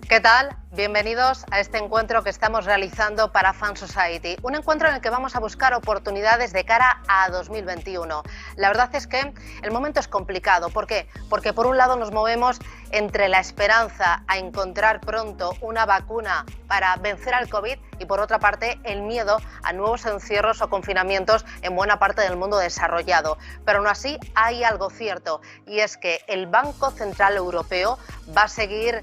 ¿Qué tal? Bienvenidos a este encuentro que estamos realizando para Fan Society. Un encuentro en el que vamos a buscar oportunidades de cara a 2021. La verdad es que el momento es complicado. ¿Por qué? Porque por un lado nos movemos entre la esperanza a encontrar pronto una vacuna para vencer al COVID y por otra parte el miedo a nuevos encierros o confinamientos en buena parte del mundo desarrollado. Pero aún así hay algo cierto y es que el Banco Central Europeo va a seguir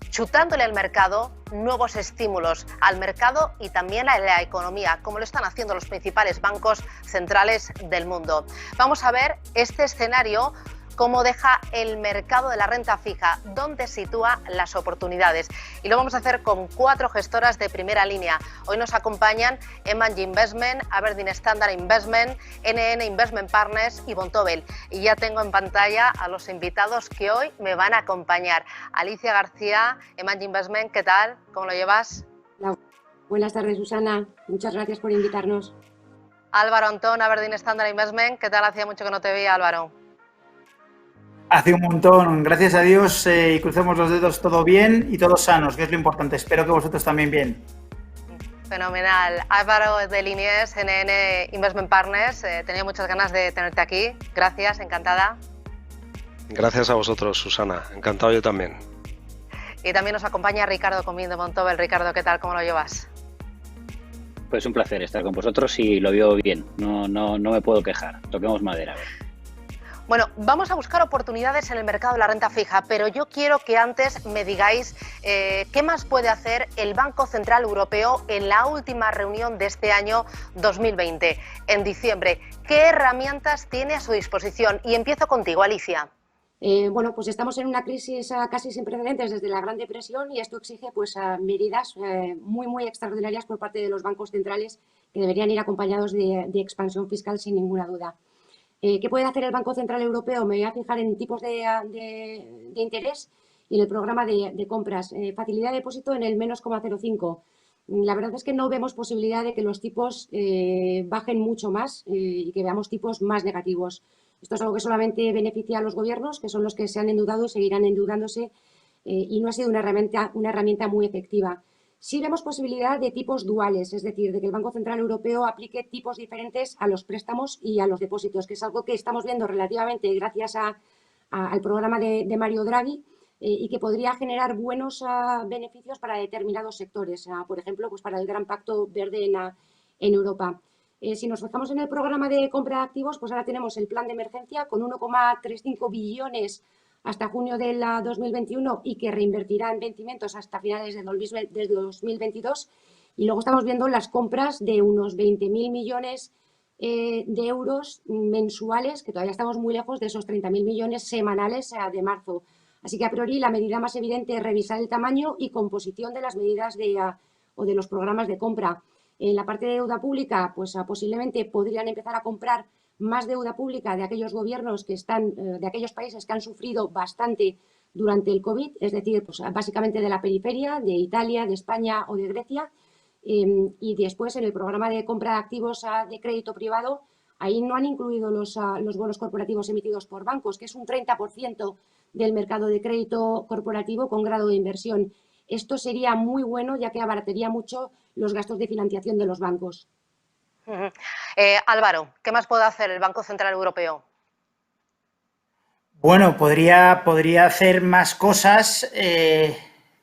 chutándole al mercado nuevos estímulos al mercado y también a la economía, como lo están haciendo los principales bancos centrales del mundo. Vamos a ver este escenario, cómo deja el mercado de la renta fija, dónde sitúa las oportunidades. Y lo vamos a hacer con 4 gestoras de primera línea. Hoy nos acompañan M&G Investment, Aberdeen Standard Investment, NN Investment Partners y Vontobel. Y ya tengo en pantalla a los invitados que hoy me van a acompañar. Alicia García, M&G Investment, ¿qué tal? ¿Cómo lo llevas? Hola. Buenas tardes, Susana. Muchas gracias por invitarnos. Álvaro Antón, Aberdeen Standard Investment, ¿qué tal? Hacía mucho que no te veía, Álvaro. Hace un montón, gracias a Dios, y crucemos los dedos, todo bien y todos sanos, que es lo importante. Espero que vosotros también bien. Fenomenal. Álvaro de Liniers, NN Investment Partners, tenía muchas ganas de tenerte aquí. Gracias, encantada. Gracias a vosotros, Susana. Encantado yo también. Y también nos acompaña Ricardo Comín de Vontobel. Ricardo, ¿qué tal? ¿Cómo lo llevas? Pues un placer estar con vosotros y lo veo bien. No me puedo quejar. Toquemos madera. A ver. Bueno, vamos a buscar oportunidades en el mercado de la renta fija, pero yo quiero que antes me digáis qué más puede hacer el Banco Central Europeo en la última reunión de este año 2020, en diciembre. ¿Qué herramientas tiene a su disposición? Y empiezo contigo, Alicia. Bueno, pues estamos en una crisis casi sin precedentes desde la Gran Depresión y esto exige pues medidas muy extraordinarias por parte de los bancos centrales que deberían ir acompañados de expansión fiscal sin ninguna duda. ¿Qué puede hacer el Banco Central Europeo? Me voy a fijar en tipos de interés y en el programa de compras. Facilidad de depósito en el menos 0,05. La verdad es que no vemos posibilidad de que los tipos bajen mucho más y que veamos tipos más negativos. Esto es algo que solamente beneficia a los gobiernos, que son los que se han endeudado y seguirán endeudándose, y no ha sido una herramienta muy efectiva. Sí vemos posibilidad de tipos duales, es decir, de que el Banco Central Europeo aplique tipos diferentes a los préstamos y a los depósitos, que es algo que estamos viendo relativamente gracias al programa de Mario Draghi y que podría generar buenos beneficios para determinados sectores, por ejemplo, pues para el Gran Pacto Verde en Europa. Si nos fijamos en el programa de compra de activos, pues ahora tenemos el plan de emergencia con 1,35 billones hasta junio del 2021 y que reinvertirá en vencimientos hasta finales del 2022. Y luego estamos viendo las compras de unos 20.000 millones de euros mensuales, que todavía estamos muy lejos de esos 30.000 millones semanales de marzo. Así que a priori la medida más evidente es revisar el tamaño y composición de las medidas o de los programas de compra. En la parte de deuda pública, pues posiblemente podrían empezar a comprar más deuda pública de aquellos gobiernos que están, de aquellos países que han sufrido bastante durante el COVID, es decir, pues básicamente de la periferia, de Italia, de España o de Grecia. Y después en el programa de compra de activos de crédito privado, ahí no han incluido los bonos corporativos emitidos por bancos, que es un 30% del mercado de crédito corporativo con grado de inversión. Esto sería muy bueno, ya que abarataría mucho los gastos de financiación de los bancos. Álvaro, ¿qué más puede hacer el Banco Central Europeo? Bueno, podría hacer más cosas.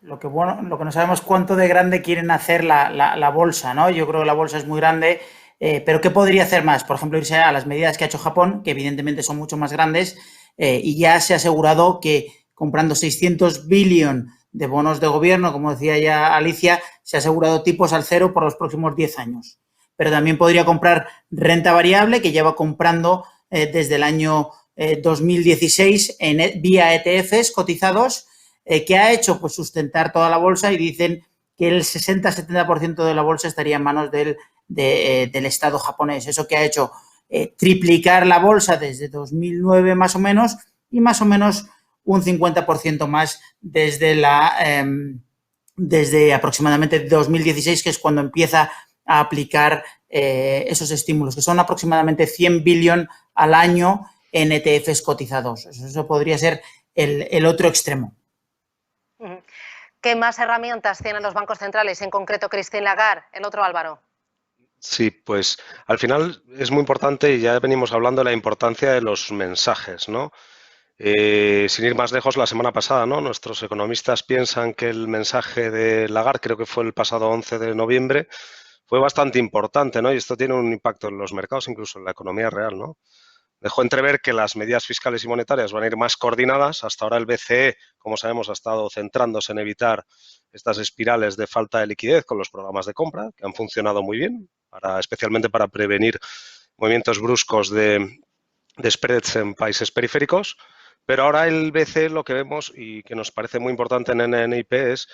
Lo que no sabemos cuánto de grande quieren hacer la bolsa, ¿no? Yo creo que la bolsa es muy grande, pero ¿qué podría hacer más? Por ejemplo, irse a las medidas que ha hecho Japón, que evidentemente son mucho más grandes, y ya se ha asegurado que comprando 600 billones de bonos de gobierno, como decía ya Alicia, se ha asegurado tipos al cero por los próximos 10 años. Pero también podría comprar renta variable, que lleva comprando desde el año 2016 vía ETFs cotizados, que ha hecho pues sustentar toda la bolsa, y dicen que el 60-70% de la bolsa estaría en manos del Estado japonés. Eso que ha hecho triplicar la bolsa desde 2009 más o menos, y más o menos un 50% más desde aproximadamente 2016, que es cuando empieza a aplicar esos estímulos, que son aproximadamente 100 billones al año en ETFs cotizados. Eso podría ser el otro extremo. ¿Qué más herramientas tienen los bancos centrales, en concreto Christine Lagarde? El otro Álvaro. Sí, pues al final es muy importante y ya venimos hablando de la importancia de los mensajes, ¿no? Sin ir más lejos, la semana pasada, ¿no? Nuestros economistas piensan que el mensaje de Lagarde, creo que fue el pasado 11 de noviembre, fue bastante importante, ¿no? Y esto tiene un impacto en los mercados, incluso en la economía real, ¿no? Dejó entrever que las medidas fiscales y monetarias van a ir más coordinadas. Hasta ahora el BCE, como sabemos, ha estado centrándose en evitar estas espirales de falta de liquidez con los programas de compra, que han funcionado muy bien, especialmente para prevenir movimientos bruscos de spreads en países periféricos. Pero ahora el BCE lo que vemos y que nos parece muy importante en NNIP es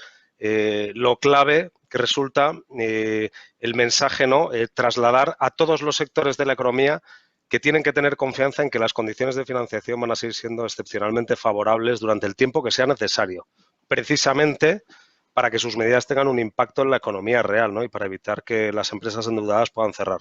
lo clave que resulta el mensaje, ¿no? Trasladar a todos los sectores de la economía que tienen que tener confianza en que las condiciones de financiación van a seguir siendo excepcionalmente favorables durante el tiempo que sea necesario, precisamente para que sus medidas tengan un impacto en la economía real, ¿no? Y para evitar que las empresas endeudadas puedan cerrar.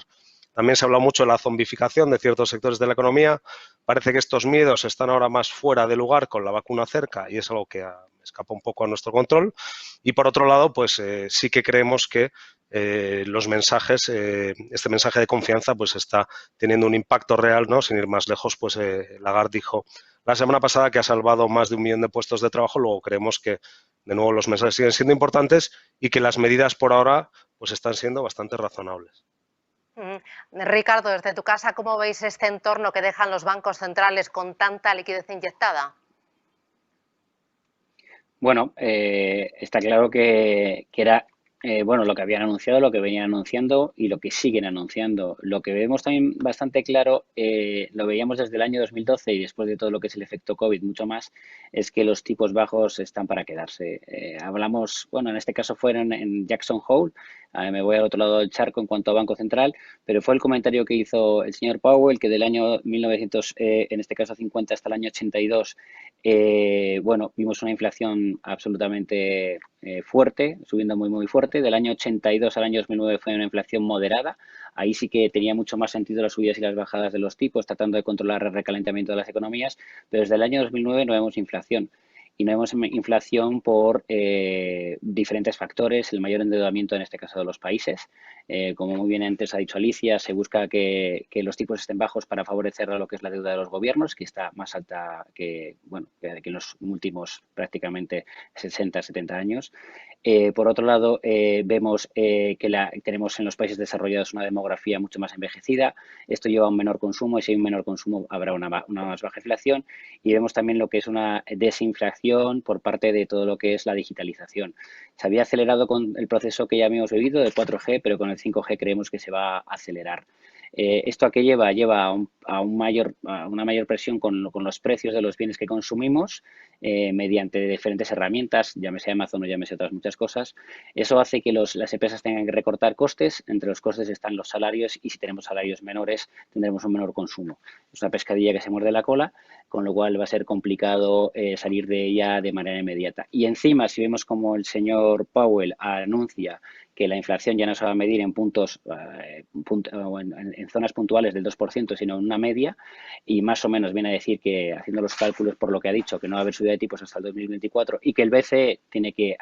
También se ha hablado mucho de la zombificación de ciertos sectores de la economía. Parece que estos miedos están ahora más fuera de lugar con la vacuna cerca y es algo que escapa un poco a nuestro control. Y por otro lado, pues sí que creemos que los mensajes, este mensaje de confianza, pues está teniendo un impacto real, ¿no? Sin ir más lejos, pues Lagarde dijo la semana pasada que ha salvado más de 1 millón de puestos de trabajo. Luego creemos que, de nuevo, los mensajes siguen siendo importantes y que las medidas por ahora pues están siendo bastante razonables. Ricardo, desde tu casa, ¿cómo veis este entorno que dejan los bancos centrales con tanta liquidez inyectada? Bueno, está claro que era bueno, lo que habían anunciado, lo que venían anunciando y lo que siguen anunciando. Lo que vemos también bastante claro, lo veíamos desde el año 2012 y después de todo lo que es el efecto COVID mucho más, es que los tipos bajos están para quedarse. Hablamos, bueno, en este caso fueron en Jackson Hole, me voy al otro lado del charco en cuanto a Banco Central, pero fue el comentario que hizo el señor Powell, que del año 1900, en este caso 50 hasta el año 82, bueno, vimos una inflación absolutamente fuerte, subiendo muy fuerte. Del año 82 al año 2009 fue una inflación moderada. Ahí sí que tenía mucho más sentido las subidas y las bajadas de los tipos, tratando de controlar el recalentamiento de las economías, pero desde el año 2009 no vemos inflación. Y no vemos inflación por diferentes factores, el mayor endeudamiento en este caso de los países. Como muy bien antes ha dicho Alicia, se busca que los tipos estén bajos para favorecer lo que es la deuda de los gobiernos, que está más alta que, bueno, que en los últimos prácticamente 60, 70 años. Por otro lado, vemos que tenemos en los países desarrollados una demografía mucho más envejecida. Esto lleva a un menor consumo y si hay un menor consumo habrá una más baja inflación. Y vemos también lo que es una desinflación por parte de todo lo que es la digitalización. Se había acelerado con el proceso que ya habíamos vivido de 4G, pero con el 5G creemos que se va a acelerar. ¿Esto a qué lleva? Lleva a una mayor presión con los precios de los bienes que consumimos mediante diferentes herramientas, llámese Amazon o llámese otras muchas cosas. Eso hace que las empresas tengan que recortar costes. Entre los costes están los salarios y si tenemos salarios menores tendremos un menor consumo. Es una pescadilla que se muerde la cola, con lo cual va a ser complicado salir de ella de manera inmediata. Y encima, si vemos como el señor Powell anuncia que la inflación ya no se va a medir en puntos en zonas puntuales del 2%, sino en una media, y más o menos viene a decir que, haciendo los cálculos por lo que ha dicho, que no va a haber subida de tipos hasta el 2024 y que el BCE tiene que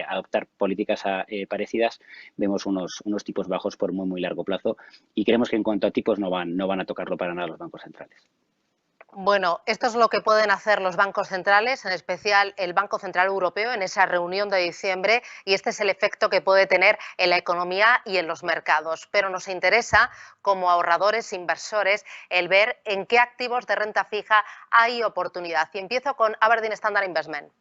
adoptar políticas parecidas, vemos unos tipos bajos por muy largo plazo y creemos que en cuanto a tipos no van a tocarlo para nada los bancos centrales. Bueno, esto es lo que pueden hacer los bancos centrales, en especial el Banco Central Europeo, en esa reunión de diciembre, y este es el efecto que puede tener en la economía y en los mercados. Pero nos interesa, como ahorradores, inversores, el ver en qué activos de renta fija hay oportunidad. Y empiezo con Aberdeen Standard Investment.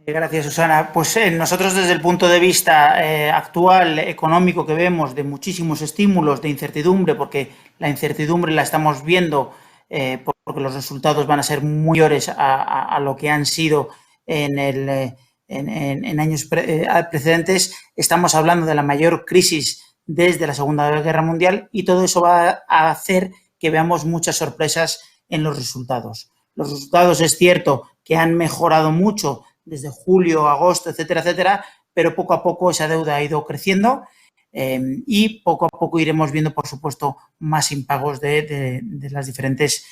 Gracias, Susana. Pues nosotros desde el punto de vista actual, económico, que vemos de muchísimos estímulos, de incertidumbre, porque la incertidumbre la estamos viendo porque los resultados van a ser muy mayores a lo que han sido en años precedentes. Estamos hablando de la mayor crisis desde la Segunda Guerra Mundial y todo eso va a hacer que veamos muchas sorpresas en los resultados. Los resultados es cierto que han mejorado mucho desde julio, agosto, etcétera, etcétera, pero poco a poco esa deuda ha ido creciendo. y poco a poco iremos viendo, por supuesto, más impagos de las diferentes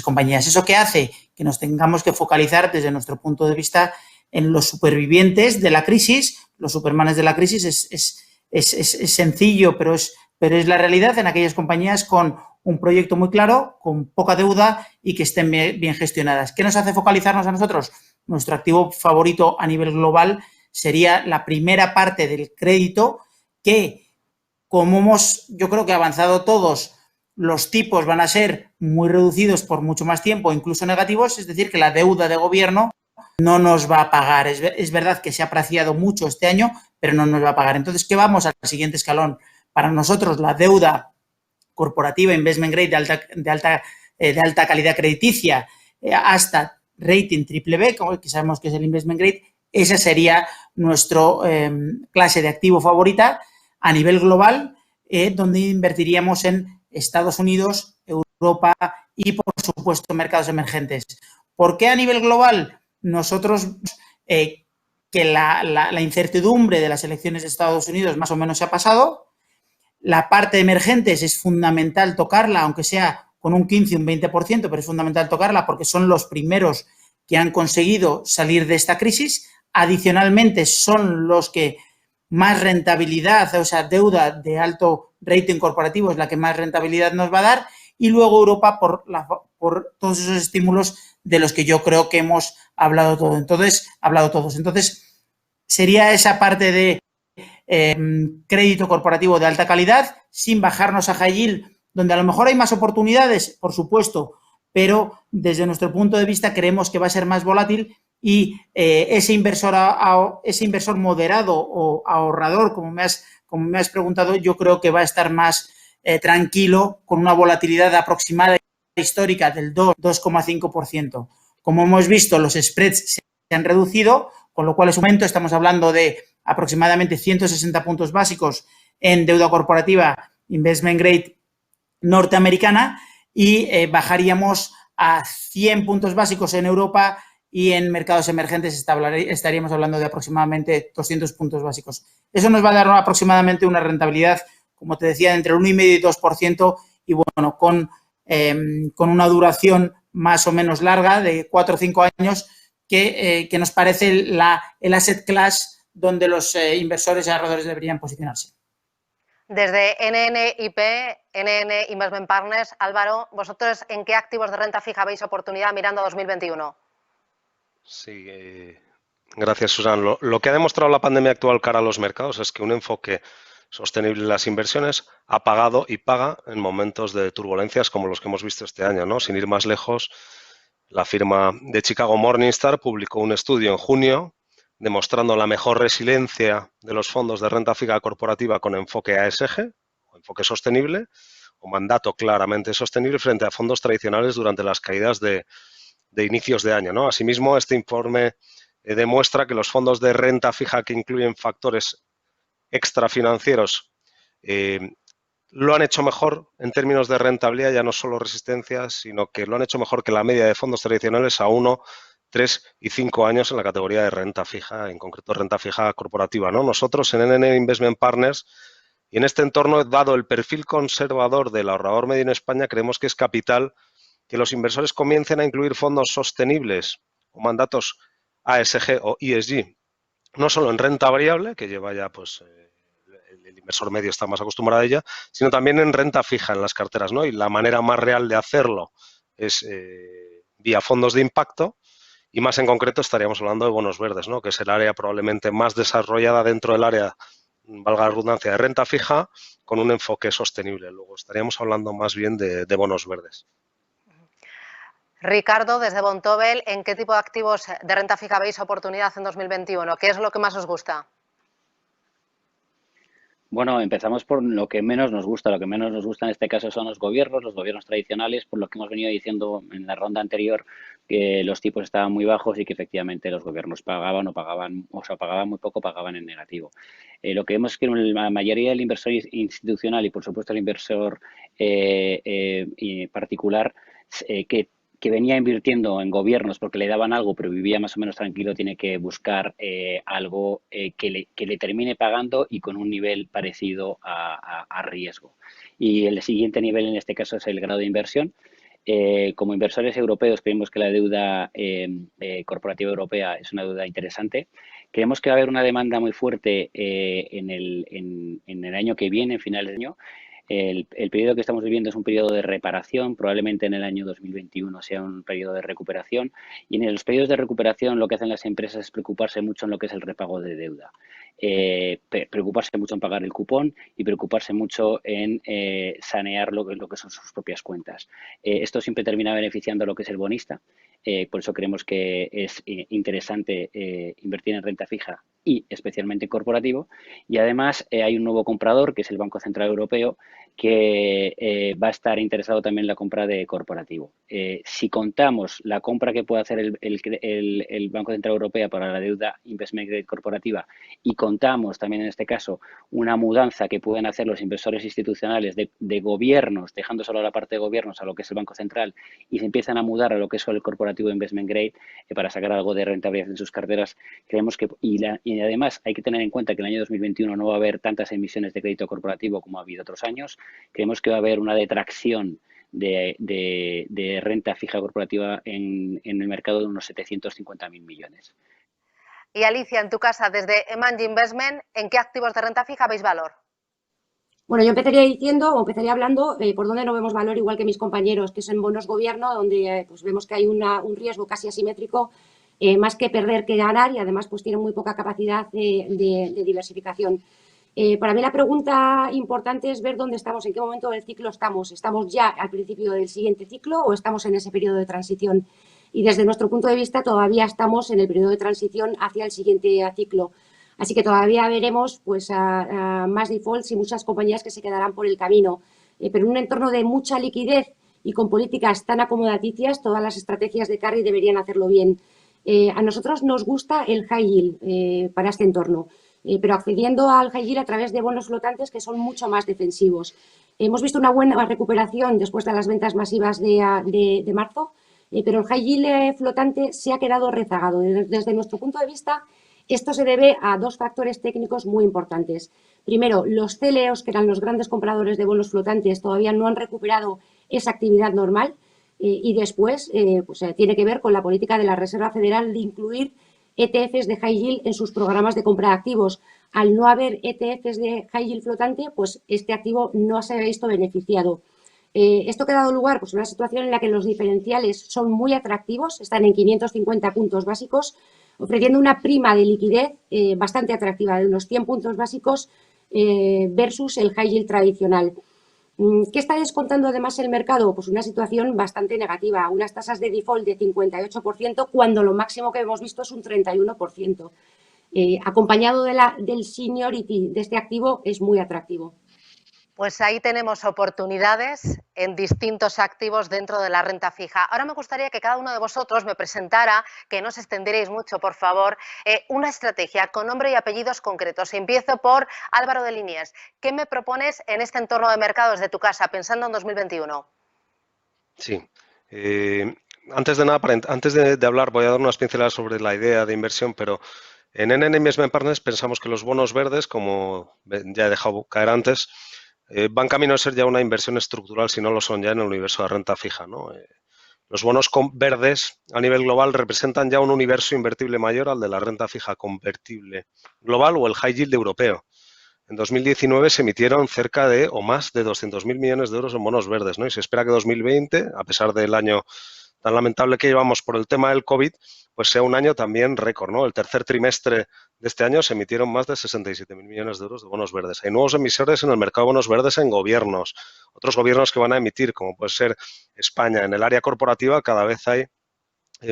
compañías. ¿Eso qué hace? Que nos tengamos que focalizar desde nuestro punto de vista en los supervivientes de la crisis, los supermanes de la crisis. Es sencillo, pero es la realidad en aquellas compañías con un proyecto muy claro, con poca deuda y que estén bien gestionadas. ¿Qué nos hace focalizarnos a nosotros? Nuestro activo favorito a nivel global sería la primera parte del crédito que, como yo creo que avanzado todos, los tipos van a ser muy reducidos por mucho más tiempo, incluso negativos, es decir, que la deuda de gobierno no nos va a pagar. Es verdad que se ha apreciado mucho este año, pero no nos va a pagar. Entonces, ¿qué vamos al siguiente escalón? Para nosotros, la deuda corporativa, investment grade de alta calidad crediticia, hasta rating BBB, como que sabemos que es el investment grade, esa sería nuestra clase de activo favorita a nivel global, donde invertiríamos en Estados Unidos, Europa y, por supuesto, mercados emergentes. ¿Por qué a nivel global? Nosotros, que la incertidumbre de las elecciones de Estados Unidos más o menos se ha pasado. La parte de emergentes es fundamental tocarla, aunque sea con un 15, un 20%, pero es fundamental tocarla porque son los primeros que han conseguido salir de esta crisis. Adicionalmente, son los que más rentabilidad, o sea, deuda de alto rating corporativo es la que más rentabilidad nos va a dar. Y luego Europa por todos esos estímulos de los que yo creo que hemos hablado todos. Entonces, sería esa parte de crédito corporativo de alta calidad, sin bajarnos a high yield, donde a lo mejor hay más oportunidades, por supuesto, pero desde nuestro punto de vista creemos que va a ser más volátil y ese inversor moderado o ahorrador, como me has preguntado, yo creo que va a estar más tranquilo con una volatilidad aproximada histórica del 2,5%. Como hemos visto, los spreads se han reducido, con lo cual en su momento estamos hablando de aproximadamente 160 puntos básicos en deuda corporativa investment grade norteamericana y bajaríamos a 100 puntos básicos en Europa y en mercados emergentes estaríamos hablando de aproximadamente 200 puntos básicos. Eso nos va a dar aproximadamente una rentabilidad, como te decía, entre el 1,5 y 2% y bueno, con una duración más o menos larga de 4 o 5 años que nos parece el asset class donde los inversores y ahorradores deberían posicionarse. Desde NN Investment Partners, Álvaro, ¿vosotros en qué activos de renta fija veis oportunidad mirando a 2021? Sí, gracias, Susan. Lo que ha demostrado la pandemia actual cara a los mercados es que un enfoque sostenible en las inversiones ha pagado y paga en momentos de turbulencias como los que hemos visto este año, ¿no? Sin ir más lejos, la firma de Chicago Morningstar publicó un estudio en junio demostrando la mejor resiliencia de los fondos de renta fija corporativa con enfoque ASG, o enfoque sostenible, o mandato claramente sostenible frente a fondos tradicionales durante las caídas de inicios de año, ¿no? Asimismo, este informe demuestra que los fondos de renta fija que incluyen factores extrafinancieros lo han hecho mejor en términos de rentabilidad, ya no solo resistencia, sino que lo han hecho mejor que la media de fondos tradicionales a 1, 3 y 5 años en la categoría de renta fija, en concreto renta fija corporativa, ¿no? Nosotros en NN Investment Partners y en este entorno, dado el perfil conservador del ahorrador medio en España, creemos que es capital que los inversores comiencen a incluir fondos sostenibles o mandatos ASG o ESG, no solo en renta variable, que lleva ya pues el inversor medio está más acostumbrado a ella, sino también en renta fija en las carteras, ¿no? Y la manera más real de hacerlo es vía fondos de impacto y más en concreto estaríamos hablando de bonos verdes, ¿no? Que es el área probablemente más desarrollada dentro del área, valga la redundancia, de renta fija con un enfoque sostenible. Luego estaríamos hablando más bien de bonos verdes. Ricardo, desde Vontobel, ¿en qué tipo de activos de renta fija veis oportunidad en 2021? ¿Qué es lo que más os gusta? Bueno, empezamos por lo que menos nos gusta. Lo que menos nos gusta en este caso son los gobiernos tradicionales, por lo que hemos venido diciendo en la ronda anterior, que los tipos estaban muy bajos y que efectivamente los gobiernos pagaban muy poco, pagaban en negativo. Lo que vemos es que la mayoría del inversor institucional y por supuesto el inversor particular que que venía invirtiendo en gobiernos porque le daban algo, pero vivía más o menos tranquilo, tiene que buscar algo que le termine pagando y con un nivel parecido a riesgo. Y el siguiente nivel en este caso es el grado de inversión. Como inversores europeos creemos que la deuda corporativa europea es una deuda interesante. Creemos que va a haber una demanda muy fuerte en el año que viene, en finales de año. El periodo que estamos viviendo es un periodo de reparación, probablemente en el año 2021 sea un periodo de recuperación, y en los periodos de recuperación lo que hacen las empresas es preocuparse mucho en lo que es el repago de deuda, preocuparse mucho en pagar el cupón y preocuparse mucho en sanear lo que son sus propias cuentas. Esto siempre termina beneficiando a lo que es el bonista. Por eso creemos que es interesante invertir en renta fija y especialmente en corporativo. Y además hay un nuevo comprador, que es el Banco Central Europeo, que va a estar interesado también en la compra de corporativo. Si contamos la compra que puede hacer el Banco Central Europeo para la deuda investment grade corporativa y contamos también en este caso una mudanza que pueden hacer los inversores institucionales de gobiernos, dejando solo la parte de gobiernos a lo que es el Banco Central, y se empiezan a mudar a lo que es el corporativo investment grade para sacar algo de rentabilidad en sus carteras, creemos que, y además hay que tener en cuenta que el año 2021 no va a haber tantas emisiones de crédito corporativo como ha habido otros años. Creemos que va a haber una detracción de renta fija corporativa en el mercado de unos 750.000 millones. Y Alicia, en tu casa, desde Emanji Investment, ¿en qué activos de renta fija veis valor? Bueno, yo empezaría hablando por dónde no vemos valor, igual que mis compañeros, que es en bonos gobierno, donde pues vemos que hay un riesgo casi asimétrico, más que perder que ganar, y además pues tienen muy poca capacidad de diversificación. Para mí la pregunta importante es ver dónde estamos, en qué momento del ciclo estamos. ¿Estamos ya al principio del siguiente ciclo o estamos en ese periodo de transición? Y desde nuestro punto de vista todavía estamos en el periodo de transición hacia el siguiente ciclo. Así que todavía veremos pues, a más defaults y muchas compañías que se quedarán por el camino. Pero en un entorno de mucha liquidez y con políticas tan acomodaticias, todas las estrategias de carry deberían hacerlo bien. A nosotros nos gusta el high yield para este entorno, pero accediendo al high yield a través de bonos flotantes que son mucho más defensivos. Hemos visto una buena recuperación después de las ventas masivas de marzo, pero el high yield flotante se ha quedado rezagado. Desde nuestro punto de vista, esto se debe a dos factores técnicos muy importantes. Primero, los CLOs, que eran los grandes compradores de bonos flotantes, todavía no han recuperado esa actividad normal. Y después, tiene que ver con la política de la Reserva Federal de incluir ETFs de high yield en sus programas de compra de activos. Al no haber ETFs de high yield flotante, pues este activo no se ha visto beneficiado. Esto que ha dado lugar pues, a una situación en la que los diferenciales son muy atractivos, están en 550 puntos básicos, ofreciendo una prima de liquidez bastante atractiva, de unos 100 puntos básicos versus el high yield tradicional. ¿Qué está descontando además el mercado? Pues una situación bastante negativa, unas tasas de default de 58%, cuando lo máximo que hemos visto es un 31%. Acompañado del seniority de este activo es muy atractivo. Pues ahí tenemos oportunidades en distintos activos dentro de la renta fija. Ahora me gustaría que cada uno de vosotros me presentara, que no os extenderéis mucho, por favor, una estrategia con nombre y apellidos concretos. Empiezo por Álvaro de Liniers. ¿Qué me propones en este entorno de mercado desde tu casa, pensando en 2021? Sí. Antes de nada, antes de hablar, voy a dar unas pinceladas sobre la idea de inversión, pero en NN Investment Partners pensamos que los bonos verdes, como ya he dejado caer antes, van camino a ser ya una inversión estructural si no lo son ya en el universo de renta fija, ¿no? Los bonos verdes a nivel global representan ya un universo invertible mayor al de la renta fija convertible global o el high yield europeo. En 2019 se emitieron cerca de o más de 200.000 millones de euros en bonos verdes, ¿no? Y se espera que 2020, a pesar del año tan lamentable que llevamos por el tema del COVID, pues sea un año también récord, ¿no? El tercer trimestre de este año se emitieron más de 67.000 millones de euros de bonos verdes. Hay nuevos emisores en el mercado de bonos verdes en gobiernos, otros gobiernos que van a emitir, como puede ser España. En el área corporativa cada vez hay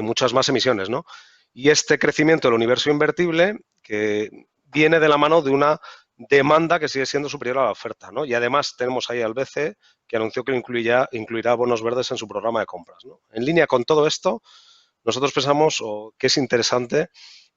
muchas más emisiones, ¿no? Y este crecimiento del universo invertible que viene de la mano de una demanda que sigue siendo superior a la oferta, ¿no? Y además tenemos ahí al BCE que anunció que incluirá bonos verdes en su programa de compras, ¿no? En línea con todo esto, nosotros pensamos que es interesante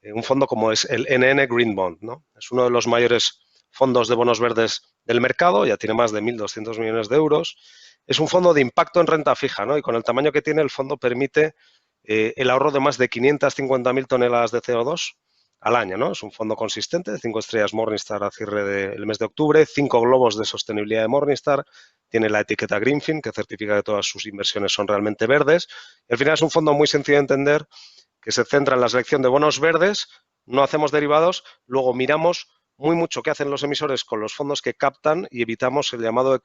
un fondo como es el NN Green Bond, ¿no? Es uno de los mayores fondos de bonos verdes del mercado, ya tiene más de 1.200 millones de euros. es un fondo de impacto en renta fija, ¿no? Y con el tamaño que tiene, el fondo permite el ahorro de más de 550.000 toneladas de CO2 al año, ¿no? Es un fondo consistente, de 5 estrellas Morningstar a cierre del mes de octubre, 5 globos de sostenibilidad de Morningstar, tiene la etiqueta Greenfin, que certifica que todas sus inversiones son realmente verdes. Y al final es un fondo muy sencillo de entender, que se centra en la selección de bonos verdes, no hacemos derivados, luego miramos muy mucho qué hacen los emisores con los fondos que captan y evitamos el llamado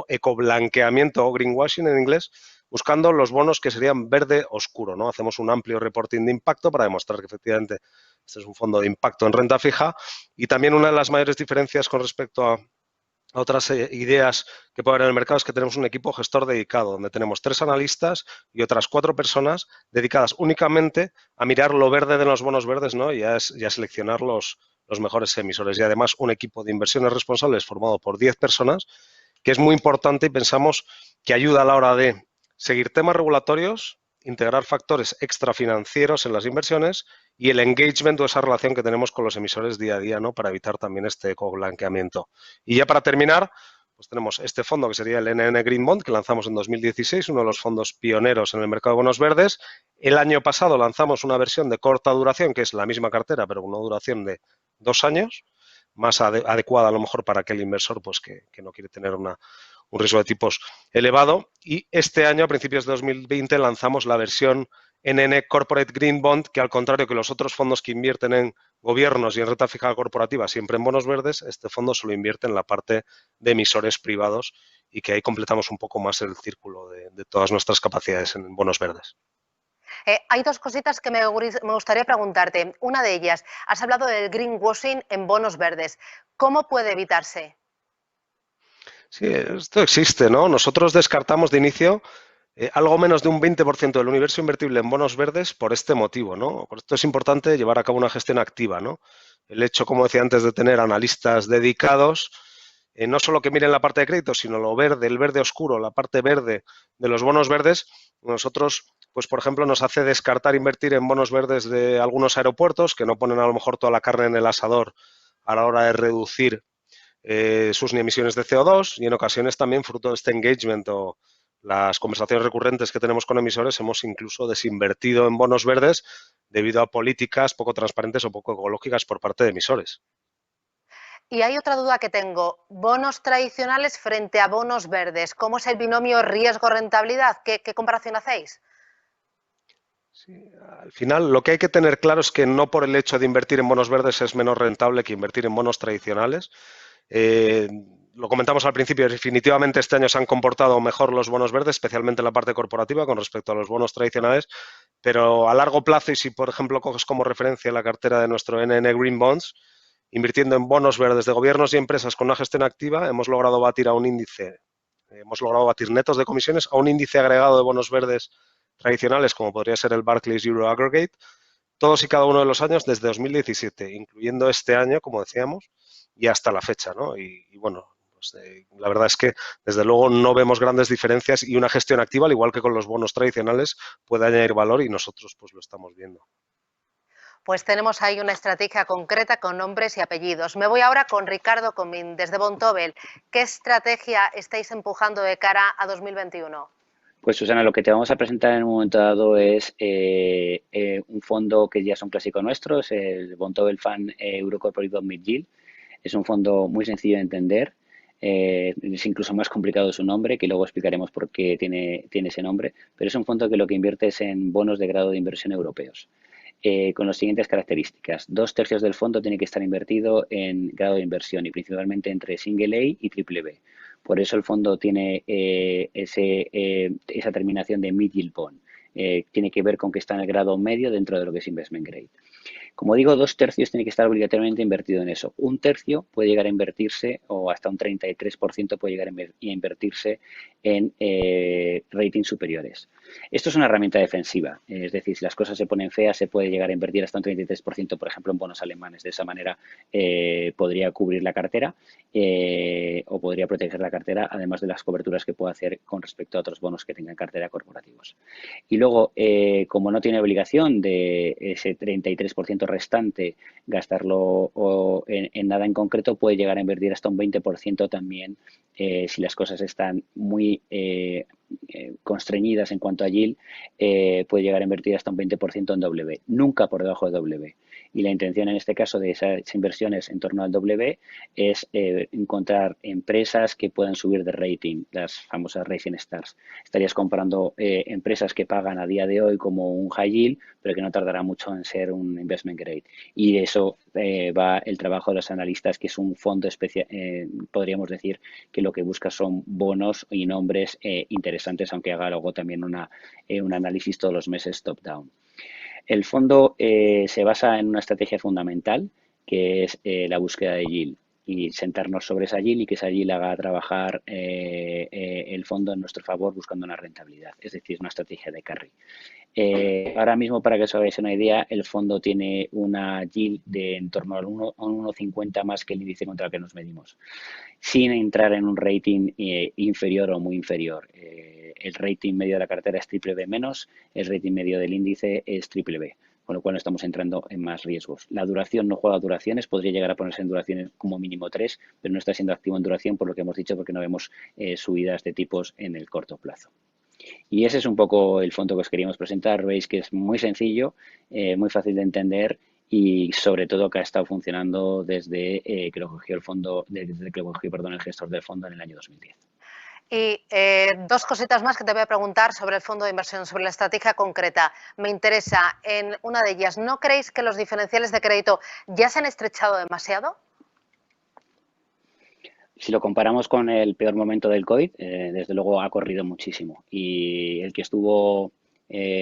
ecoblanqueamiento o greenwashing en inglés, buscando los bonos que serían verde oscuro, ¿no? Hacemos un amplio reporting de impacto para demostrar que efectivamente este es un fondo de impacto en renta fija y también una de las mayores diferencias con respecto a otras ideas que puede haber en el mercado es que tenemos un equipo gestor dedicado, donde tenemos 3 analistas y otras 4 personas dedicadas únicamente a mirar lo verde de los bonos verdes, ¿no? Y a seleccionar los mejores emisores. Y además un equipo de inversiones responsables formado por 10 personas, que es muy importante y pensamos que ayuda a la hora de seguir temas regulatorios, integrar factores extrafinancieros en las inversiones y el engagement o esa relación que tenemos con los emisores día a día, ¿no? Para evitar también este ecoblanqueamiento. Y ya para terminar, pues tenemos este fondo que sería el NN Green Bond, que lanzamos en 2016, uno de los fondos pioneros en el mercado de bonos verdes. El año pasado lanzamos una versión de corta duración, que es la misma cartera, pero con una duración de 2 años, más adecuada a lo mejor para aquel inversor pues que no quiere tener un riesgo de tipos elevado. Y este año, a principios de 2020, lanzamos la versión NN Corporate Green Bond, que al contrario que los otros fondos que invierten en gobiernos y en renta fija corporativa, siempre en bonos verdes, este fondo solo invierte en la parte de emisores privados y que ahí completamos un poco más el círculo de todas nuestras capacidades en bonos verdes. Hay 2 cositas que me gustaría preguntarte. Una de ellas, has hablado del greenwashing en bonos verdes. ¿Cómo puede evitarse? Sí, esto existe, ¿no? Nosotros descartamos de inicio algo menos de un 20% del universo invertible en bonos verdes por este motivo, ¿no? Por esto es importante llevar a cabo una gestión activa, ¿no? El hecho, como decía antes, de tener analistas dedicados, no solo que miren la parte de crédito, sino lo verde, el verde oscuro, la parte verde de los bonos verdes, nosotros, pues por ejemplo, nos hace descartar invertir en bonos verdes de algunos aeropuertos que no ponen a lo mejor toda la carne en el asador a la hora de reducir sus emisiones de CO2 y en ocasiones también fruto de este engagement o las conversaciones recurrentes que tenemos con emisores hemos incluso desinvertido en bonos verdes debido a políticas poco transparentes o poco ecológicas por parte de emisores. Y hay otra duda que tengo, bonos tradicionales frente a bonos verdes, ¿cómo es el binomio riesgo-rentabilidad? ¿Qué comparación hacéis? Sí, al final lo que hay que tener claro es que no por el hecho de invertir en bonos verdes es menos rentable que invertir en bonos tradicionales. Lo comentamos al principio, definitivamente este año se han comportado mejor los bonos verdes, especialmente en la parte corporativa con respecto a los bonos tradicionales, pero a largo plazo, y si por ejemplo coges como referencia la cartera de nuestro NN Green Bonds, invirtiendo en bonos verdes de gobiernos y empresas con una gestión activa, hemos logrado batir netos de comisiones a un índice agregado de bonos verdes tradicionales, como podría ser el Barclays Euro Aggregate, todos y cada uno de los años desde 2017, incluyendo este año, como decíamos, y hasta la fecha, ¿no? Y bueno, pues, la verdad es que desde luego no vemos grandes diferencias y una gestión activa, al igual que con los bonos tradicionales, puede añadir valor y nosotros pues lo estamos viendo. Pues tenemos ahí una estrategia concreta con nombres y apellidos. Me voy ahora con Ricardo Comín, desde Vontobel. ¿Qué estrategia estáis empujando de cara a 2021? Pues Susana, lo que te vamos a presentar en un momento dado es un fondo que ya es un clásico nuestro, es el Vontobel Fund Euro Corporate Bond Mid Yield. Es un fondo muy sencillo de entender, es incluso más complicado su nombre, que luego explicaremos por qué tiene ese nombre, pero es un fondo que lo que invierte es en bonos de grado de inversión europeos. Con las siguientes características. 2/3 del fondo tiene que estar invertido en grado de inversión y principalmente entre Single A y Triple B. Por eso el fondo tiene esa terminación de Mid Yield Bond. Tiene que ver con que está en el grado medio dentro de lo que es Investment Grade. Como digo, 2/3 tiene que estar obligatoriamente invertido en eso. 1/3 puede llegar a invertirse, o hasta un 33% puede llegar a invertirse en ratings superiores. Esto es una herramienta defensiva, es decir, si las cosas se ponen feas, se puede llegar a invertir hasta un 33%, por ejemplo, en bonos alemanes. De esa manera podría cubrir la cartera o podría proteger la cartera, además de las coberturas que puede hacer con respecto a otros bonos que tengan cartera corporativos. Y luego, como no tiene obligación de ese 33% restante gastarlo en nada en concreto, puede llegar a invertir hasta un 20% también si las cosas están muy constreñidas en cuanto a yield, puede llegar a invertir hasta un 20% en W, nunca por debajo de W. Y la intención en este caso de esas inversiones en torno al W es encontrar empresas que puedan subir de rating, las famosas Rising Stars. Estarías comprando empresas que pagan a día de hoy como un high yield, pero que no tardará mucho en ser un investment grade. Y de eso va el trabajo de los analistas, que es un fondo especial, podríamos decir que lo que busca son bonos y nombres interesantes, aunque haga luego también un análisis todos los meses top-down. El fondo se basa en una estrategia fundamental, que es la búsqueda de yield, y sentarnos sobre esa yield y que esa yield haga trabajar el fondo en nuestro favor buscando una rentabilidad, es decir, una estrategia de carry. Ahora mismo, para que os hagáis una idea, el fondo tiene una yield de en torno a un 1,50 más que el índice contra el que nos medimos, sin entrar en un rating inferior o muy inferior. El rating medio de la cartera es triple B menos, el rating medio del índice es triple B, con lo cual no estamos entrando en más riesgos. La duración no juega duraciones, podría llegar a ponerse en duraciones como mínimo 3, pero no está siendo activo en duración por lo que hemos dicho, porque no vemos subidas de tipos en el corto plazo. Y ese es un poco el fondo que os queríamos presentar. Veis que es muy sencillo, muy fácil de entender y sobre todo que ha estado funcionando desde que lo cogió el fondo, desde que lo cogió, perdón, el gestor del fondo en el año 2010. Y dos cositas más que te voy a preguntar sobre el fondo de inversión, sobre la estrategia concreta. Me interesa en una de ellas, ¿no creéis que los diferenciales de crédito ya se han estrechado demasiado? Si lo comparamos con el peor momento del COVID, desde luego ha corrido muchísimo. Y el que estuvo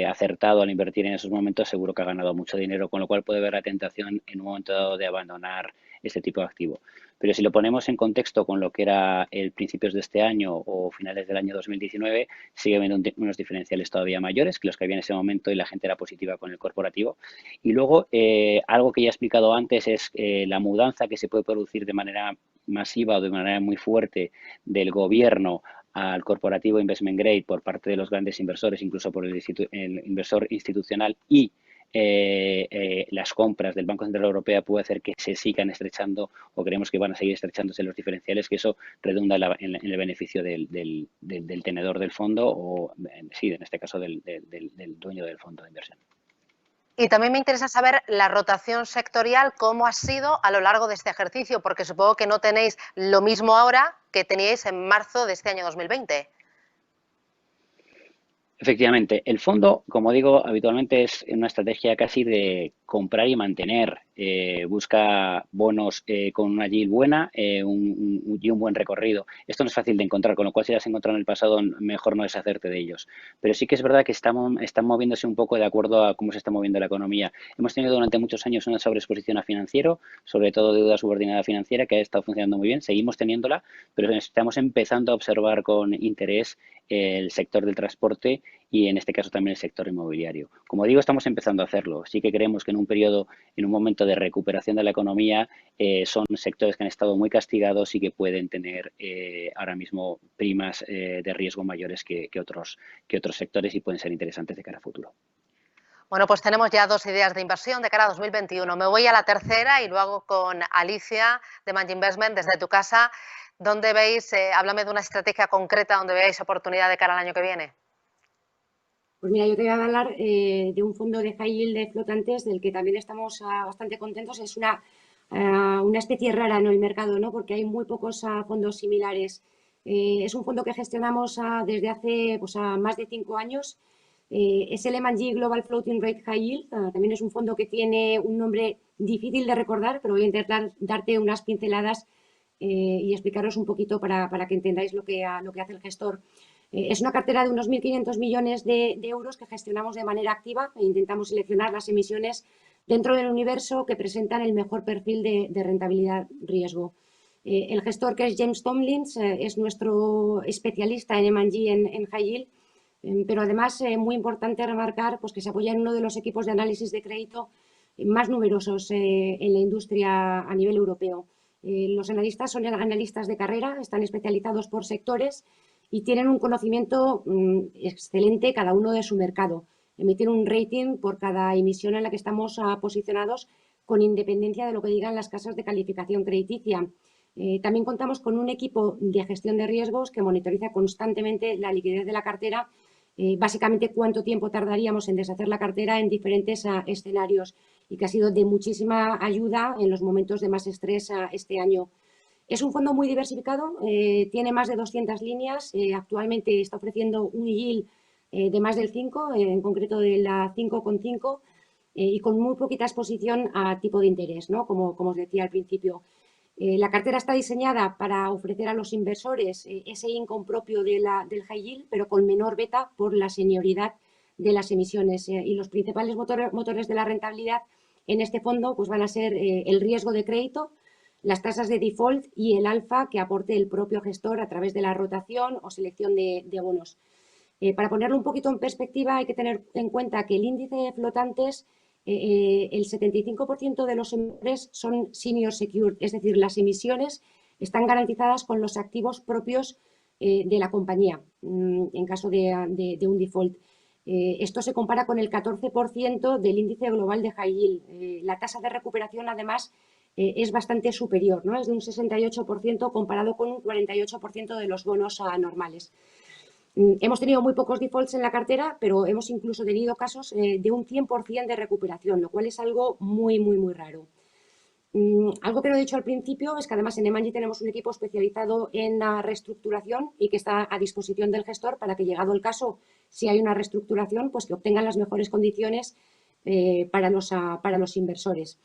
acertado al invertir en esos momentos seguro que ha ganado mucho dinero, con lo cual puede haber la tentación en un momento dado de abandonar este tipo de activo. Pero si lo ponemos en contexto con lo que era el principios de este año o finales del año 2019, sigue habiendo unos diferenciales todavía mayores que los que había en ese momento y la gente era positiva con el corporativo. Y luego, algo que ya he explicado antes es la mudanza que se puede producir de manera masiva o de manera muy fuerte del gobierno al corporativo investment grade por parte de los grandes inversores, incluso por el inversor institucional, y las compras del Banco Central Europeo puede hacer que se sigan estrechando, o creemos que van a seguir estrechándose los diferenciales, que eso redunda en el beneficio del tenedor del fondo o, sí, en este caso, del dueño del fondo de inversión. Y también me interesa saber la rotación sectorial, cómo ha sido a lo largo de este ejercicio, porque supongo que no tenéis lo mismo ahora que teníais en marzo de este año 2020. Efectivamente, el fondo, como digo, habitualmente es una estrategia casi de comprar y mantener. Busca bonos con una yield buena y un buen recorrido. Esto no es fácil de encontrar, con lo cual si las has encontrado en el pasado, mejor no deshacerte de ellos. Pero sí que es verdad que están moviéndose un poco de acuerdo a cómo se está moviendo la economía. Hemos tenido durante muchos años una sobreexposición a financiero, sobre todo deuda subordinada financiera, que ha estado funcionando muy bien. Seguimos teniéndola, pero estamos empezando a observar con interés el sector del transporte y en este caso también el sector inmobiliario. Como digo, estamos empezando a hacerlo. Sí que creemos que en un momento de recuperación de la economía, son sectores que han estado muy castigados y que pueden tener ahora mismo primas de riesgo mayores que otros sectores y pueden ser interesantes de cara a futuro. Bueno, pues tenemos ya dos ideas de inversión de cara a 2021. Me voy a la tercera y lo hago con Alicia de Manji Investment desde tu casa. ¿Dónde veis, háblame de una estrategia concreta donde veáis oportunidad de cara al año que viene? Pues mira, yo te voy a hablar de un fondo de high yield de flotantes del que también estamos bastante contentos. Es una especie rara en el mercado, ¿no? Porque hay muy pocos fondos similares. Es un fondo que gestionamos desde hace más de 5 años. Es el M&G Global Floating Rate High Yield. También es un fondo que tiene un nombre difícil de recordar, pero voy a intentar darte unas pinceladas y explicaros un poquito para que entendáis lo que hace el gestor. Es una cartera de unos 1.500 millones de euros que gestionamos de manera activa e intentamos seleccionar las emisiones dentro del universo que presentan el mejor perfil de rentabilidad-riesgo. El gestor, que es James Tomlins, es nuestro especialista en M&G en high yield, pero además muy importante remarcar pues, que se apoya en uno de los equipos de análisis de crédito más numerosos en la industria a nivel europeo. Los analistas son analistas de carrera, están especializados por sectores y tienen un conocimiento excelente cada uno de su mercado. emitir un rating por cada emisión en la que estamos posicionados, con independencia de lo que digan las casas de calificación crediticia. También contamos con un equipo de gestión de riesgos que monitoriza constantemente la liquidez de la cartera, básicamente cuánto tiempo tardaríamos en deshacer la cartera en diferentes escenarios, y que ha sido de muchísima ayuda en los momentos de más estrés este año. Es un fondo muy diversificado, tiene más de 200 líneas, actualmente está ofreciendo un yield de más del 5, en concreto de la 5,5, y con muy poquita exposición a tipo de interés, ¿no? Como os decía al principio. La cartera está diseñada para ofrecer a los inversores ese income propio del high yield, pero con menor beta por la senioridad de las emisiones. Y los principales motores de la rentabilidad en este fondo pues van a ser el riesgo de crédito, las tasas de default y el alfa que aporte el propio gestor a través de la rotación o selección de bonos. Para ponerlo un poquito en perspectiva, hay que tener en cuenta que el índice de flotantes, el 75% de los emisores son senior secured, es decir, las emisiones están garantizadas con los activos propios de la compañía en caso de un default. Esto se compara con el 14% del índice global de high yield. La tasa de recuperación, además, es bastante superior, ¿no? Es de un 68% comparado con un 48% de los bonos normales. Hemos tenido muy pocos defaults en la cartera, pero hemos incluso tenido casos de un 100% de recuperación, lo cual es algo muy, muy, muy raro. Algo que no he dicho al principio es que además en Emanji tenemos un equipo especializado en la reestructuración y que está a disposición del gestor para que, llegado el caso, si hay una reestructuración, pues que obtengan las mejores condiciones para los inversores.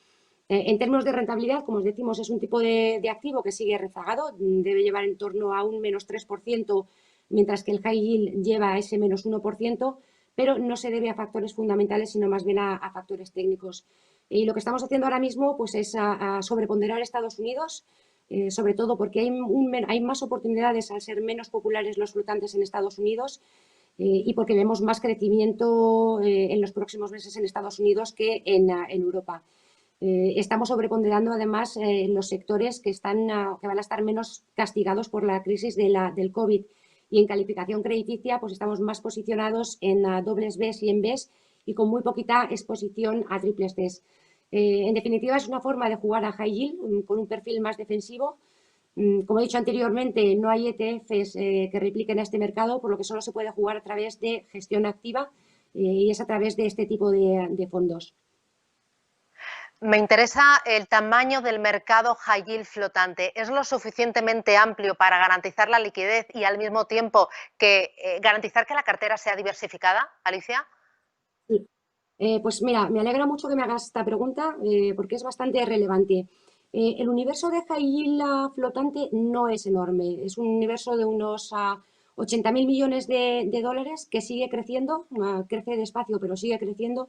En términos de rentabilidad, como os decimos, es un tipo de activo que sigue rezagado, debe llevar en torno a un menos 3%, mientras que el high yield lleva ese menos 1%, pero no se debe a factores fundamentales, sino más bien a factores técnicos. Y lo que estamos haciendo ahora mismo pues, es a sobreponderar Estados Unidos, sobre todo porque hay más oportunidades al ser menos populares los flotantes en Estados Unidos, y porque vemos más crecimiento en los próximos meses en Estados Unidos que en Europa. Estamos sobreponderando además los sectores que van a estar menos castigados por la crisis del COVID. Y en calificación crediticia pues estamos más posicionados en dobles Bs y en Bs, y con muy poquita exposición a triples Ds. En definitiva, es una forma de jugar a high yield con un perfil más defensivo. Como he dicho anteriormente, no hay ETFs que repliquen a este mercado, por lo que solo se puede jugar a través de gestión activa, y es a través de este tipo de fondos. Me interesa el tamaño del mercado high yield flotante. ¿Es lo suficientemente amplio para garantizar la liquidez y al mismo tiempo que garantizar que la cartera sea diversificada, Alicia? Sí. Pues mira, me alegra mucho que me hagas esta pregunta porque es bastante relevante. El universo de high yield flotante no es enorme. Es un universo de unos 80.000 millones de dólares que sigue creciendo, crece despacio, pero sigue creciendo.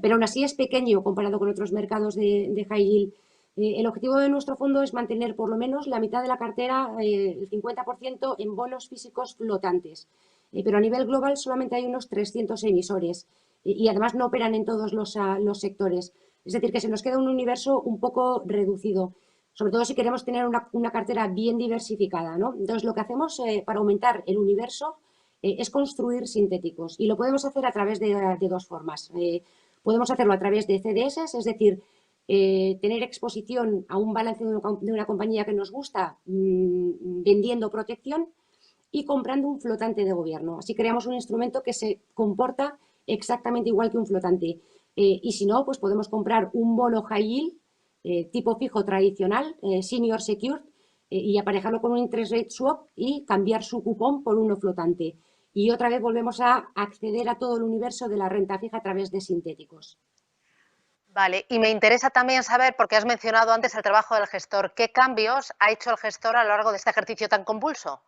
Pero aún así es pequeño comparado con otros mercados de high yield. El objetivo de nuestro fondo es mantener por lo menos la mitad de la cartera, el 50%, en bonos físicos flotantes. Pero a nivel global solamente hay unos 300 emisores y además no operan en todos los sectores. Es decir, que se nos queda un universo un poco reducido, sobre todo si queremos tener una cartera bien diversificada, ¿no? Entonces, lo que hacemos para aumentar el universo es construir sintéticos, y lo podemos hacer a través de dos formas. Podemos hacerlo a través de CDS, es decir, tener exposición a un balance de una compañía que nos gusta, vendiendo protección y comprando un flotante de gobierno. Así creamos un instrumento que se comporta exactamente igual que un flotante. Y si no, pues podemos comprar un bono high yield tipo fijo tradicional, senior secured, y aparejarlo con un interest rate swap y cambiar su cupón por uno flotante. Y otra vez volvemos a acceder a todo el universo de la renta fija a través de sintéticos. Vale, y me interesa también saber, porque has mencionado antes el trabajo del gestor, ¿qué cambios ha hecho el gestor a lo largo de este ejercicio tan convulso?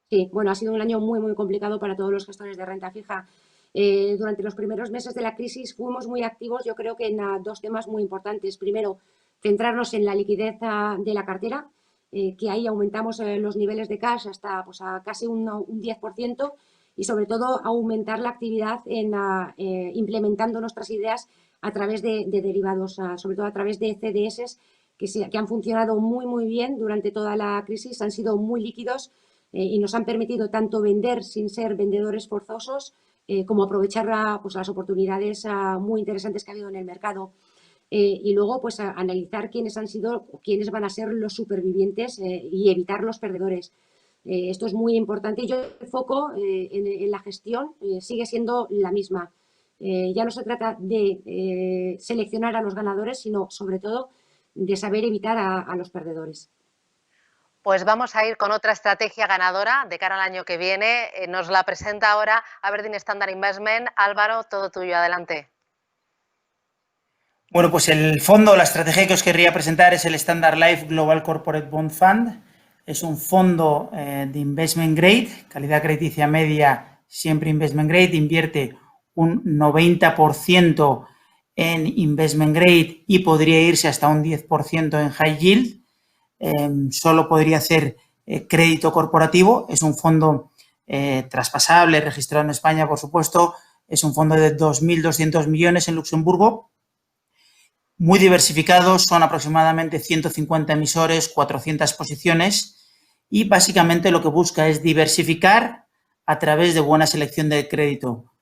Sí, bueno, ha sido un año muy, muy complicado para todos los gestores de renta fija. Durante los primeros meses de la crisis fuimos muy activos, yo creo que en dos temas muy importantes. Primero, centrarnos en la liquidez de la cartera, que ahí aumentamos los niveles de cash hasta pues, a casi un 10%, y sobre todo aumentar la actividad en implementando nuestras ideas a través de derivados, sobre todo a través de CDS que han funcionado muy, muy bien durante toda la crisis, han sido muy líquidos y nos han permitido tanto vender sin ser vendedores forzosos, cómo aprovechar pues, las oportunidades muy interesantes que ha habido en el mercado. Y luego, pues, analizar quiénes han sido, quiénes van a ser los supervivientes y evitar los perdedores. Esto es muy importante. Yo el foco en la gestión sigue siendo la misma. Ya no se trata de seleccionar a los ganadores, sino sobre todo de saber evitar a los perdedores. Pues vamos a ir con otra estrategia ganadora de cara al año que viene. Nos la presenta ahora Aberdeen Standard Investment. Álvaro, todo tuyo, adelante. Bueno, pues el fondo, la estrategia que os querría presentar es el Standard Life Global Corporate Bond Fund. Es un fondo de investment grade, calidad crediticia media, siempre investment grade, invierte un 90% en investment grade y podría irse hasta un 10% en high yield. Solo podría hacer crédito corporativo. Es un fondo traspasable, registrado en España, por supuesto. Es un fondo de 2.200 millones en Luxemburgo. Muy diversificados, son aproximadamente 150 emisores, 400 posiciones y básicamente lo que busca es diversificar a través de buena selección de crédito.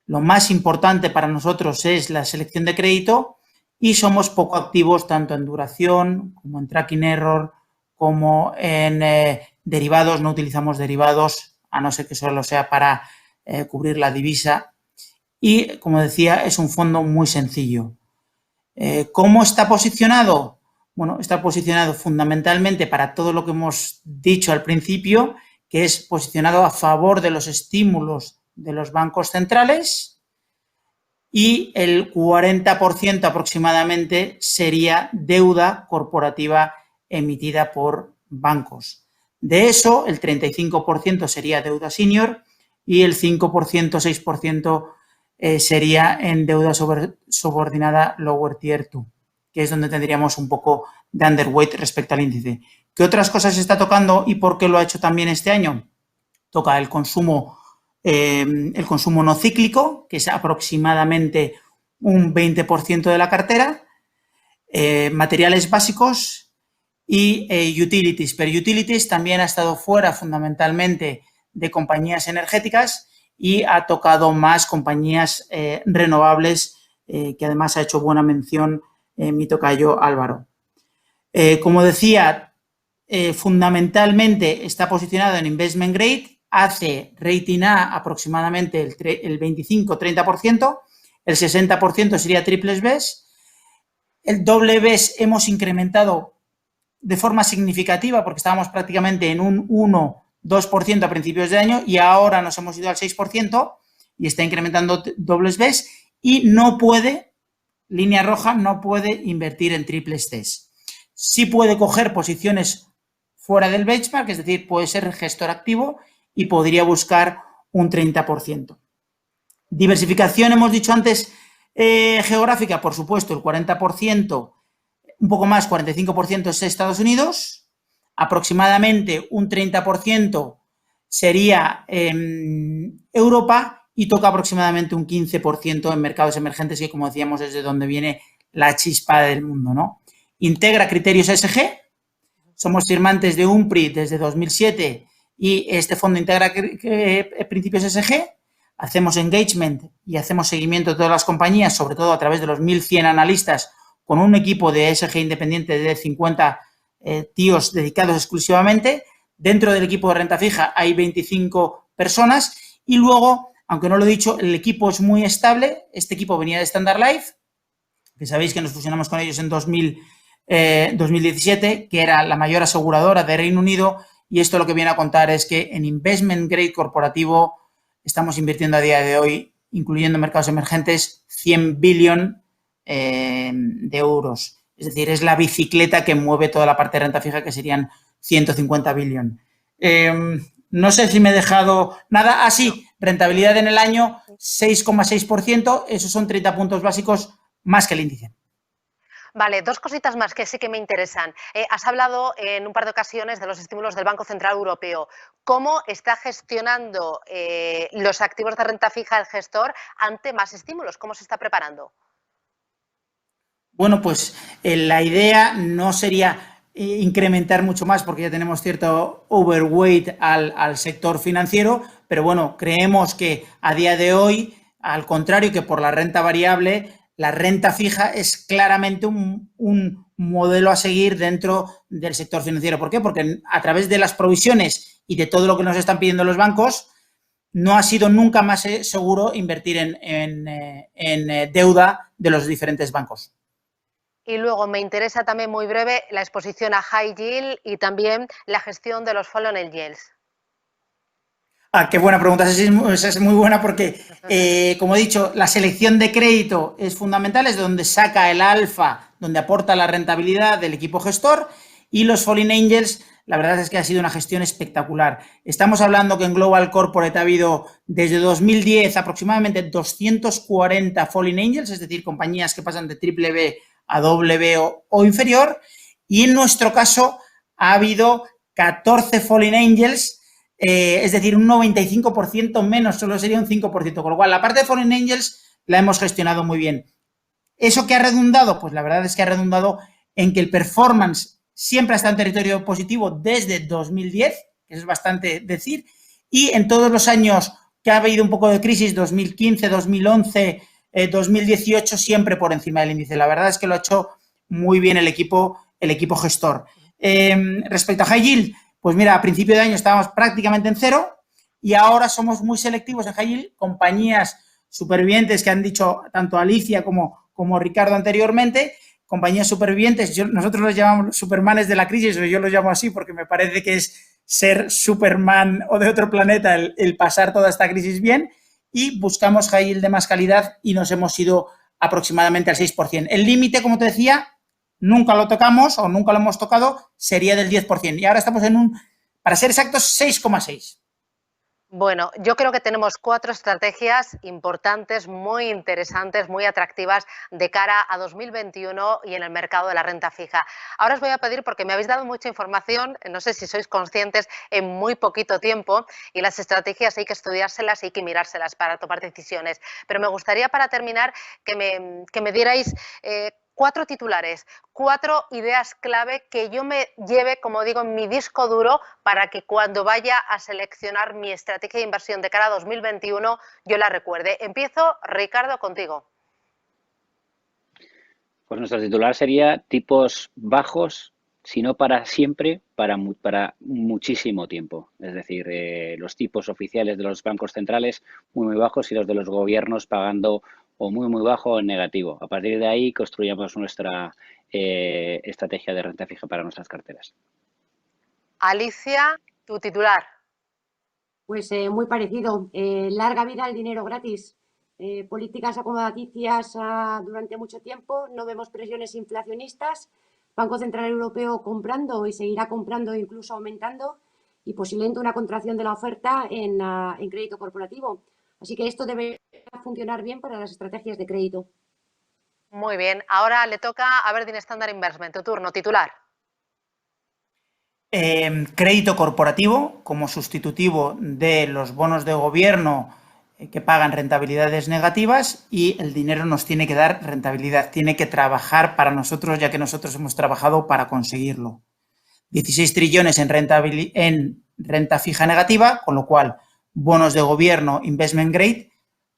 Lo más importante para nosotros es la selección de crédito y somos poco activos tanto en duración como en tracking error como en derivados. No utilizamos derivados a no ser que solo sea para cubrir la divisa y, como decía, es un fondo muy sencillo. ¿Cómo está posicionado? Bueno, está posicionado fundamentalmente para todo lo que hemos dicho al principio, que es posicionado a favor de los estímulos de los bancos centrales y el 40% aproximadamente sería deuda corporativa emitida por bancos. De eso, el 35% sería deuda senior y el 5%, 6% sería en deuda subordinada lower tier 2, que es donde tendríamos un poco de underweight respecto al índice. ¿Qué otras cosas está tocando y por qué lo ha hecho también este año? Toca el consumo no cíclico, que es aproximadamente un 20% de la cartera, materiales básicos y utilities. Pero utilities también ha estado fuera fundamentalmente de compañías energéticas y ha tocado más compañías renovables, que además ha hecho buena mención mi tocayo Álvaro. Como decía, fundamentalmente está posicionado en investment grade, hace rating A aproximadamente el 25-30%, el 60% sería triples Bs, el doble Bs hemos incrementado de forma significativa porque estábamos prácticamente en un 1-2% a principios de año y ahora nos hemos ido al 6% y está incrementando dobles Bs y no puede, línea roja, no puede invertir en triples Cs. Sí puede coger posiciones fuera del benchmark, es decir, puede ser gestor activo y podría buscar un 30%. Diversificación, hemos dicho antes, geográfica, por supuesto, el 40%, un poco más, 45% es Estados Unidos, aproximadamente un 30% sería Europa y toca aproximadamente un 15% en mercados emergentes, que como decíamos es de donde viene la chispa del mundo, ¿no? Integra criterios ESG, somos firmantes de UNPRI desde 2007 y este fondo integra principios ESG, hacemos engagement y hacemos seguimiento de todas las compañías, sobre todo a través de los 1.100 analistas, con un equipo de ESG independiente de 50 tíos dedicados exclusivamente. Dentro del equipo de renta fija hay 25 personas y luego, aunque no lo he dicho, el equipo es muy estable. Este equipo venía de Standard Life, que sabéis que nos fusionamos con ellos en 2017, que era la mayor aseguradora de Reino Unido, y esto lo que viene a contar es que en investment grade corporativo estamos invirtiendo a día de hoy, incluyendo mercados emergentes, 100 billion de euros. Es decir, es la bicicleta que mueve toda la parte de renta fija, que serían 150 billion. No sé si me he dejado nada. Ah, sí, rentabilidad en el año 6,6%. Esos son 30 puntos básicos más que el índice. Vale, dos cositas más que sí que me interesan. Has hablado en un par de ocasiones de los estímulos del Banco Central Europeo. ¿Cómo está gestionando los activos de renta fija el gestor ante más estímulos? ¿Cómo se está preparando? Bueno, pues la idea no sería incrementar mucho más porque ya tenemos cierto overweight al sector financiero, pero bueno, creemos que a día de hoy, al contrario que por la renta variable, la renta fija es claramente un modelo a seguir dentro del sector financiero. ¿Por qué? Porque a través de las provisiones y de todo lo que nos están pidiendo los bancos, no ha sido nunca más seguro invertir en deuda de los diferentes bancos. Y luego me interesa también muy breve la exposición a high yield y también la gestión de los fallen yields. Ah, qué buena pregunta, esa es muy buena porque, como he dicho, la selección de crédito es fundamental, es donde saca el alfa, donde aporta la rentabilidad del equipo gestor, y los fallen angels, la verdad es que ha sido una gestión espectacular. Estamos hablando que en Global Corporate ha habido desde 2010 aproximadamente 240 fallen angels, es decir, compañías que pasan de triple B a doble B o inferior, y en nuestro caso ha habido 14 fallen angels, es decir, un 95% menos, solo sería un 5%, con lo cual la parte de fallen angels la hemos gestionado muy bien. ¿Eso qué ha redundado? Pues la verdad es que ha redundado en que el performance siempre ha estado en territorio positivo desde 2010, que es bastante decir, y en todos los años que ha habido un poco de crisis, 2015, 2011, 2018, siempre por encima del índice. La verdad es que lo ha hecho muy bien el equipo gestor. Respecto a high yield, pues mira, a principio de año estábamos prácticamente en cero y ahora somos muy selectivos en high yield, compañías supervivientes que han dicho tanto Alicia como Ricardo anteriormente, compañías supervivientes, nosotros los llamamos los supermanes de la crisis, o yo los llamo así porque me parece que es ser Superman o de otro planeta el pasar toda esta crisis bien, y buscamos high yield de más calidad y nos hemos ido aproximadamente al 6%. El límite, como te decía, nunca lo tocamos o nunca lo hemos tocado, sería del 10%. Y ahora estamos en para ser exactos, 6,6%. Bueno, yo creo que tenemos 4 estrategias importantes, muy interesantes, muy atractivas de cara a 2021 y en el mercado de la renta fija. Ahora os voy a pedir, porque me habéis dado mucha información, no sé si sois conscientes, en muy poquito tiempo, y las estrategias hay que estudiárselas y hay que mirárselas para tomar decisiones. Pero me gustaría, para terminar, que me dierais 4 titulares, 4 ideas clave que yo me lleve, como digo, en mi disco duro para que cuando vaya a seleccionar mi estrategia de inversión de cara a 2021 yo la recuerde. Empiezo, Ricardo, contigo. Pues nuestro titular sería tipos bajos, si no para siempre, para muchísimo tiempo. Es decir, los tipos oficiales de los bancos centrales muy bajos y los de los gobiernos pagando o muy bajo o en negativo. A partir de ahí construyamos nuestra estrategia de renta fija para nuestras carteras. Alicia, tu titular. Pues muy parecido. Larga vida al dinero gratis. Políticas acomodaticias durante mucho tiempo. No vemos presiones inflacionistas. Banco Central Europeo comprando y seguirá comprando, incluso aumentando. Y posiblemente una contracción de la oferta en crédito corporativo. Así que esto debe funcionar bien para las estrategias de crédito. Muy bien. Ahora le toca a Aberdeen Standard Investment. Tu turno, titular. Crédito corporativo como sustitutivo de los bonos de gobierno que pagan rentabilidades negativas, y el dinero nos tiene que dar rentabilidad, tiene que trabajar para nosotros, ya que nosotros hemos trabajado para conseguirlo. 16 trillones en renta fija negativa, con lo cual bonos de gobierno investment grade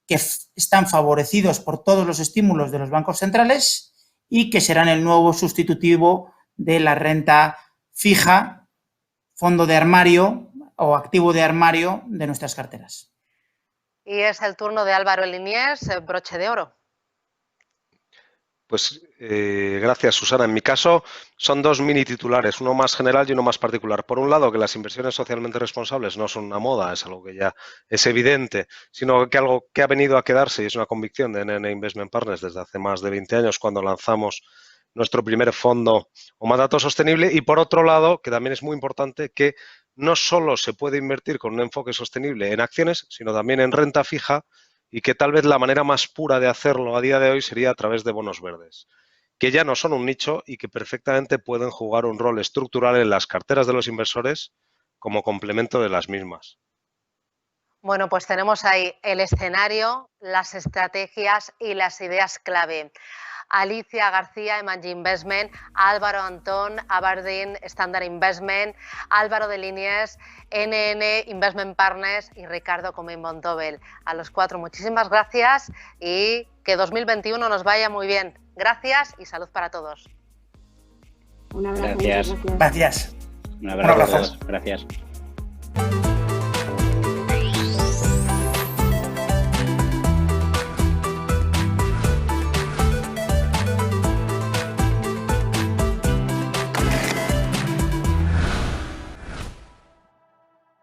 que están favorecidos por todos los estímulos de los bancos centrales y que serán el nuevo sustitutivo de la renta fija, fondo de armario o activo de armario de nuestras carteras. Y es el turno de Álvaro Liniers, broche de oro. Pues gracias, Susana. En mi caso son 2 mini titulares, uno más general y uno más particular. Por un lado, que las inversiones socialmente responsables no son una moda, es algo que ya es evidente, sino que algo que ha venido a quedarse y es una convicción de NN Investment Partners desde hace más de 20 años, cuando lanzamos nuestro primer fondo o mandato sostenible. Y por otro lado, que también es muy importante, que no solo se puede invertir con un enfoque sostenible en acciones, sino también en renta fija, y que tal vez la manera más pura de hacerlo a día de hoy sería a través de bonos verdes, que ya no son un nicho y que perfectamente pueden jugar un rol estructural en las carteras de los inversores como complemento de las mismas. Bueno, pues tenemos ahí el escenario, las estrategias y las ideas clave. Alicia García, Emanji Investment, Álvaro Antón, Aberdeen Standard Investment, Álvaro de Liniers, NN Investment Partners y Ricardo Comín Bontobel. A los 4 muchísimas gracias y que 2021 nos vaya muy bien. Gracias y salud para todos. Un abrazo. Gracias. Muchas gracias. Gracias. Un abrazo a abrazo. todos. Gracias.